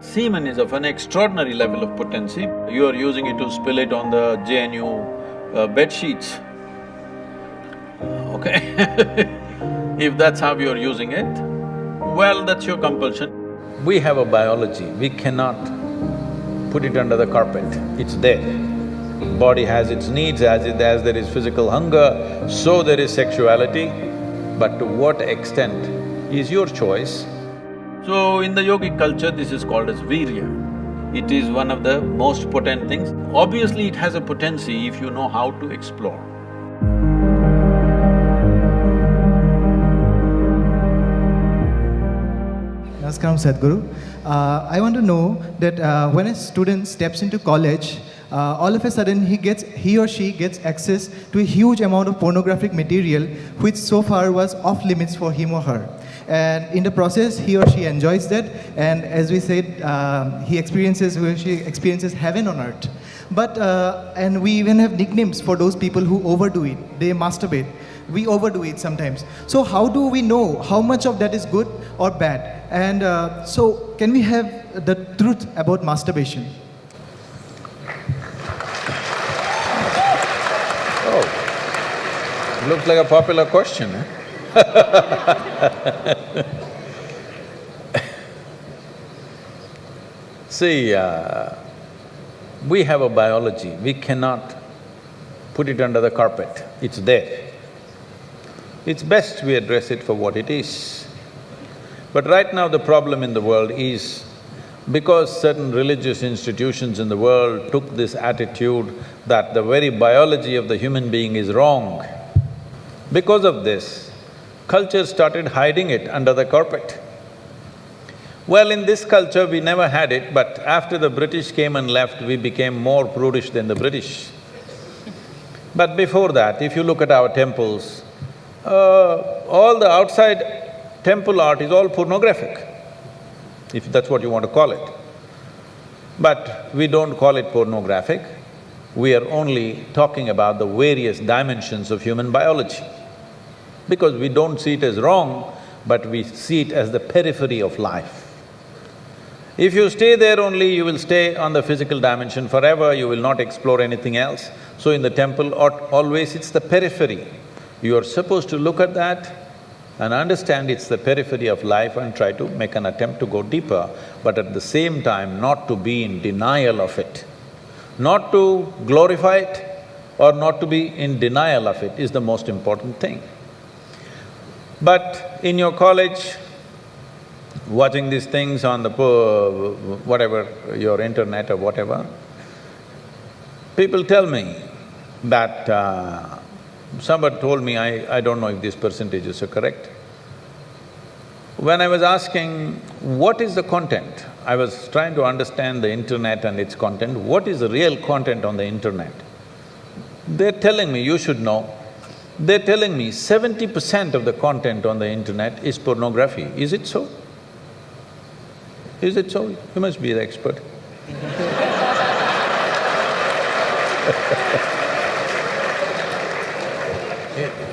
Semen is of an extraordinary level of potency. You are using it to spill it on the JNU bed sheets, okay? If that's how you're using it, well, that's your compulsion. We have a biology, we cannot put it under the carpet, it's there. Body has its needs, as there is physical hunger, so there is sexuality, but to what extent is your choice. So, in the yogic culture, this is called as virya. It is one of the most potent things. Obviously, it has a potency if you know how to explore. Namaskaram, Sadhguru. I want to know that when a student steps into college, all of a sudden he or she gets access to a huge amount of pornographic material which so far was off limits for him or her. And in the process, he or she enjoys that, and as we said, he or she experiences heaven on earth. But, and we even have nicknames for those people who overdo it. They masturbate. We overdo it sometimes. So how do we know how much of that is good or bad? And so can we have the truth about masturbation? Oh, looks like a popular question, eh? See, we have a biology, we cannot put it under the carpet, it's there. It's best we address it for what it is. But right now the problem in the world is, because certain religious institutions in the world took this attitude that the very biology of the human being is wrong, because of this, culture started hiding it under the carpet. Well, in this culture we never had it, but after the British came and left, we became more prudish than the British. But before that, if you look at our temples, all the outside temple art is all pornographic, if that's what you want to call it. But we don't call it pornographic, we are only talking about the various dimensions of human biology. Because we don't see it as wrong, but we see it as the periphery of life. If you stay there only, you will stay on the physical dimension forever, you will not explore anything else. So in the temple, always it's the periphery. You are supposed to look at that and understand it's the periphery of life and try to make an attempt to go deeper, but at the same time not to be in denial of it. Not to glorify it or not to be in denial of it is the most important thing. But in your college, watching these things on the whatever, your internet or whatever, people tell me that… somebody told me, I don't know if these percentages are correct. When I was asking, what is the content? I was trying to understand the internet and its content, what is the real content on the internet? They're telling me, you should know, they're telling me 70% of the content on the internet is pornography. Is it so? Is it so? You must be the expert.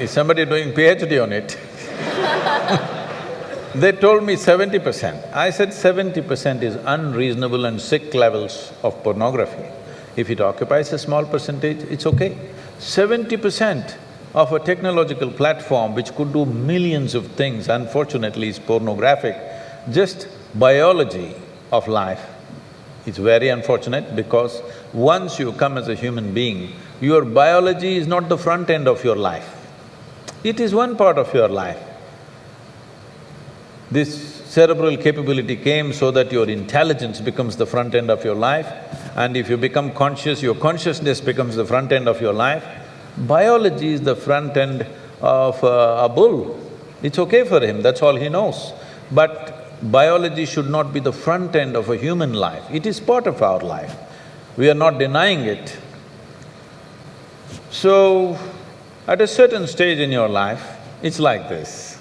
Is somebody doing PhD on it? They told me 70%. I said 70% is unreasonable and sick levels of pornography. If it occupies a small percentage, it's okay. 70% of a technological platform which could do millions of things, unfortunately is pornographic, just biology of life. It's very unfortunate because once you come as a human being, your biology is not the front end of your life. It is one part of your life. This cerebral capability came so that your intelligence becomes the front end of your life, and if you become conscious, your consciousness becomes the front end of your life. Biology is the front end of a bull. It's okay for him, that's all he knows. But biology should not be the front end of a human life, it is part of our life. We are not denying it. So, at a certain stage in your life, it's like this.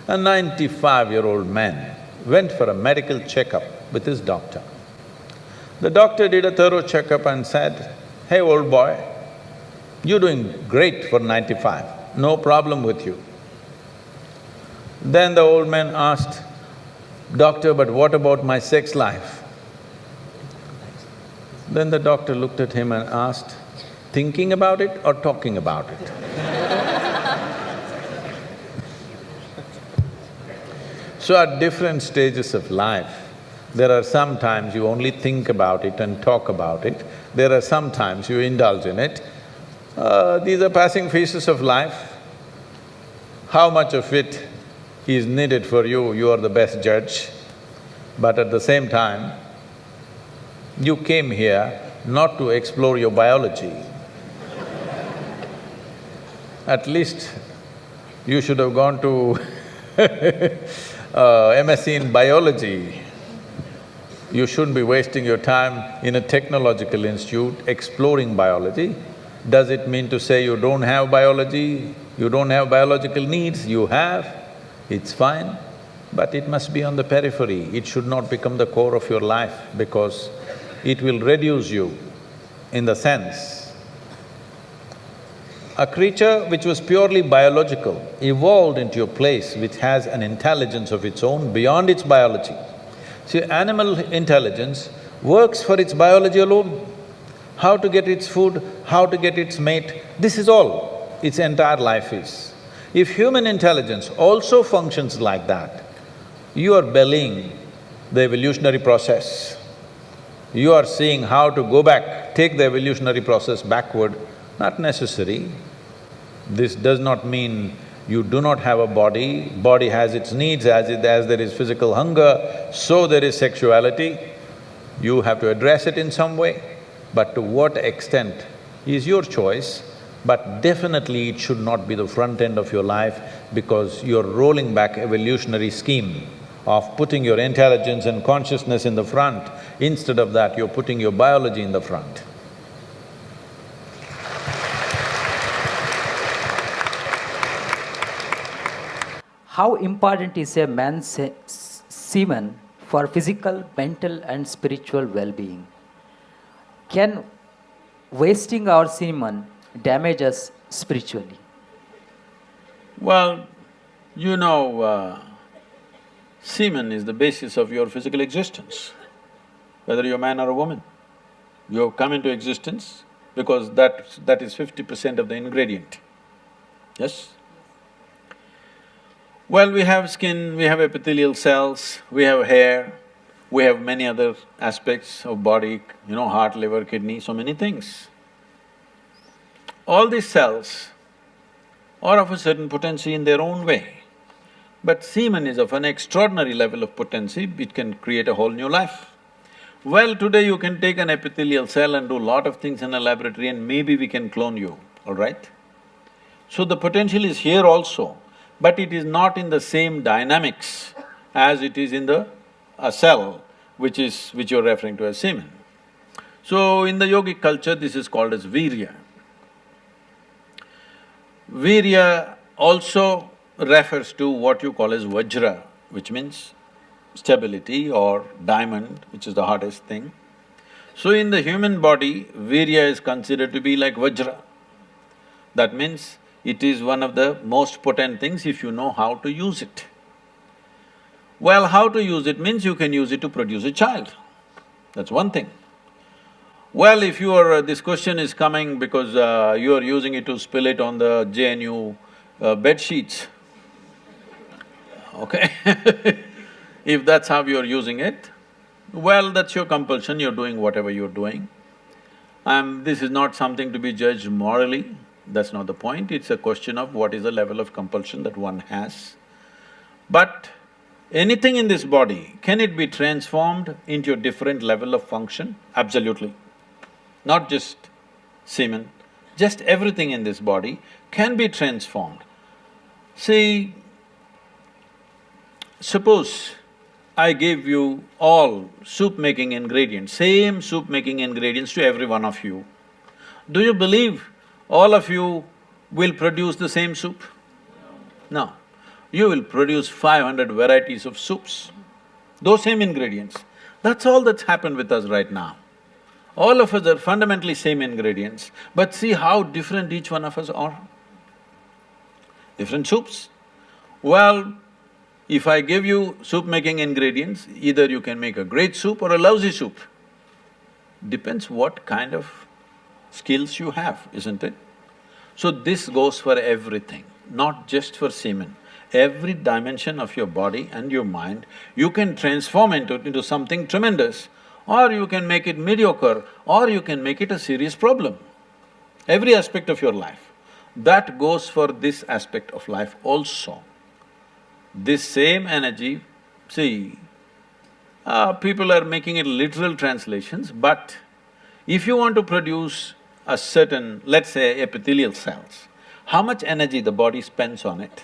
A 95-year-old man went for a medical checkup with his doctor. The doctor did a thorough checkup and said, "Hey, old boy, you're doing great for 95, no problem with you." Then the old man asked, "Doctor, but what about my sex life?" Then the doctor looked at him and asked, thinking about it or talking about it? So at different stages of life, there are some times you only think about it and talk about it, there are some times you indulge in it. These are passing phases of life. How much of it is needed for you, you are the best judge. But at the same time, you came here not to explore your biology. At least you should have gone to MSc in biology. You shouldn't be wasting your time in a technological institute exploring biology. Does it mean to say you don't have biology, you don't have biological needs? You have, it's fine, but it must be on the periphery. It should not become the core of your life because it will reduce you in the sense. A creature which was purely biological evolved into a place which has an intelligence of its own beyond its biology. See, animal intelligence works for its biology alone. How to get its food, how to get its mate, this is all its entire life is. If human intelligence also functions like that, you are bellying the evolutionary process. You are seeing how to go back, take the evolutionary process backward, not necessary. This does not mean you do not have a body, body has its needs, as there is physical hunger, so there is sexuality. You have to address it in some way, but to what extent is your choice, but definitely it should not be the front end of your life because you're rolling back evolutionary scheme of putting your intelligence and consciousness in the front. Instead of that, you're putting your biology in the front. How important is a man's semen for physical, mental and spiritual well-being? Can wasting our semen damage us spiritually? Well, you know, semen is the basis of your physical existence, whether you're a man or a woman. You have come into existence because that is 50% of the ingredient, yes? Well, we have skin, we have epithelial cells, we have hair, we have many other aspects of body, you know, heart, liver, kidney, so many things. All these cells are of a certain potency in their own way, but semen is of an extraordinary level of potency, it can create a whole new life. Well, today you can take an epithelial cell and do a lot of things in a laboratory and maybe we can clone you, all right? So the potential is here also, but it is not in the same dynamics as it is in a cell which you're referring to as semen. So in the yogic culture, this is called as virya. Virya also refers to what you call as vajra, which means stability, or diamond, which is the hardest thing. So in the human body, virya is considered to be like vajra. That means it is one of the most potent things if you know how to use it. Well, how to use it means you can use it to produce a child, that's one thing. Well, if you are… this question is coming because you are using it to spill it on the JNU bed sheets, okay? If that's how you're using it, well, that's your compulsion, you're doing whatever you're doing. This is not something to be judged morally, that's not the point, it's a question of what is the level of compulsion that one has. But anything in this body, can it be transformed into a different level of function? Absolutely. Not just semen, just everything in this body can be transformed. See, suppose I gave you all soup-making ingredients, same soup-making ingredients to every one of you. Do you believe all of you will produce the same soup? No. You will produce 500 varieties of soups, those same ingredients. That's all that's happened with us right now. All of us are fundamentally same ingredients, but see how different each one of us are. Different soups. Well, if I give you soup-making ingredients, either you can make a great soup or a lousy soup. Depends what kind of skills you have, isn't it? So this goes for everything, not just for semen. Every dimension of your body and your mind, you can transform into something tremendous, or you can make it mediocre, or you can make it a serious problem. Every aspect of your life. That goes for this aspect of life also. This same energy, see, people are making it literal translations, but if you want to produce a certain, let's say, epithelial cells, how much energy the body spends on it?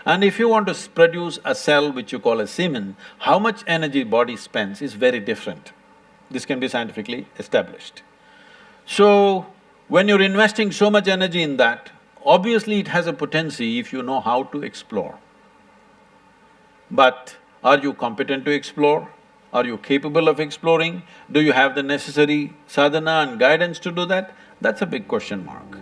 And if you want to produce a cell which you call a semen, how much energy body spends is very different. This can be scientifically established. So, when you're investing so much energy in that, obviously it has a potency if you know how to explore. But are you competent to explore? Are you capable of exploring? Do you have the necessary sadhana and guidance to do that? That's a big question mark.